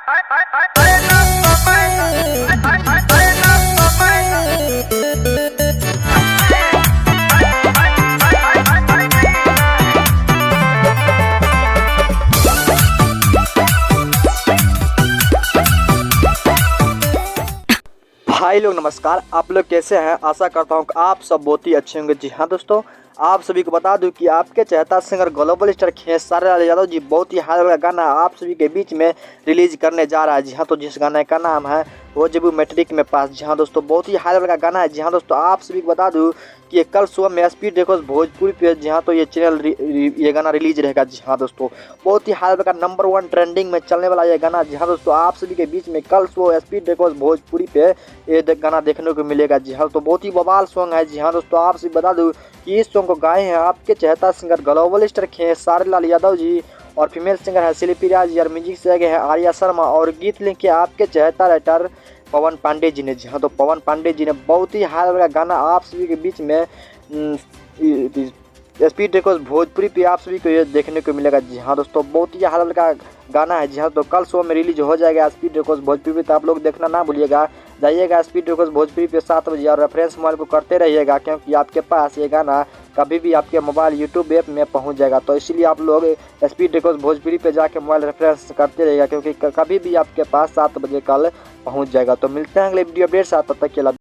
भाई लोग नमस्कार। आप लोग कैसे हैं? आशा करता हूं कि आप सब बहुत ही अच्छे होंगे। जी हाँ दोस्तों, आप सभी को बता दूं कि आपके चहेता singer global star Khesari Lal Yadav ji बहुत ही हाल वाला गाना आप सभी के बीच में रिलीज करने जा रहा है। जी हाँ, तो जिस गाने का नाम है वो जब मैट्रिक में पास। जी हाँ दोस्तों, बहुत ही हाल वाला गाना है। जी हाँ दोस्तों, आप सभी को बता दूं कि कल सुबह में स्पीड रिकॉर्ड्स भोजपुरी पे जी हाँ तो ये चैनल ये गाना रिलीज रहेगा। जी हाँ दोस्तों, बहुत ही हाल वाला नंबर 1 ट्रेंडिंग में चलने वाला ये गाना। जी हाँ दोस्तों, आप सभी के बीच में कल सुबह स्पीड रिकॉर्ड्स भोजपुरी पे ये गाना देखने को मिलेगा। जी हाँ, तो बहुत ही बवाल सॉन्ग है। जी हाँ दोस्तों, आप सभी बता दूं कि इस सॉन्ग को गाए हैं आपके चहेता singer global star Khesari Lal Yadav ji, और फीमेल सिंगर है शिल्पी राज जी, और म्यूजिक से गए हैं आर्या शर्मा, और गीत लिखे आपके चहेता राइटर पवन पांडे जी ने। जी हाँ, तो पवन पांडे जी ने बहुत ही हाल वाला गाना आप सभी के बीच में स्पीड रिकॉर्ड्स भोजपुरी पे आप सभी को ये देखने को मिलेगा। जी हाँ दोस्तों, बहुत ही हाल वाला गाना है। जी हाँ, तो कल शो में रिलीज हो जाएगा स्पीड रिकॉर्ड्स भोजपुरी पे, तो आप लोग देखना ना भूलिएगा। जाइएगा स्पीड रिकॉर्ड्स भोजपुरी पे 7 बजे, और रेफरेंस मोबाइल को करते रहिएगा, क्योंकि आपके पास ये गाना कभी भी आपके मोबाइल यूट्यूब ऐप में पहुंच जाएगा। तो इसलिए आप लोग स्पीड रिकॉर्ड्स भोजपुरी पे जाके मोबाइल रेफरेंस करते रहिएगा, क्योंकि कभी भी आपके पास 7 बजे कल पहुंच जाएगा। तो मिलते हैं अगले वीडियो अपडेट साथ, तब तक के लिए।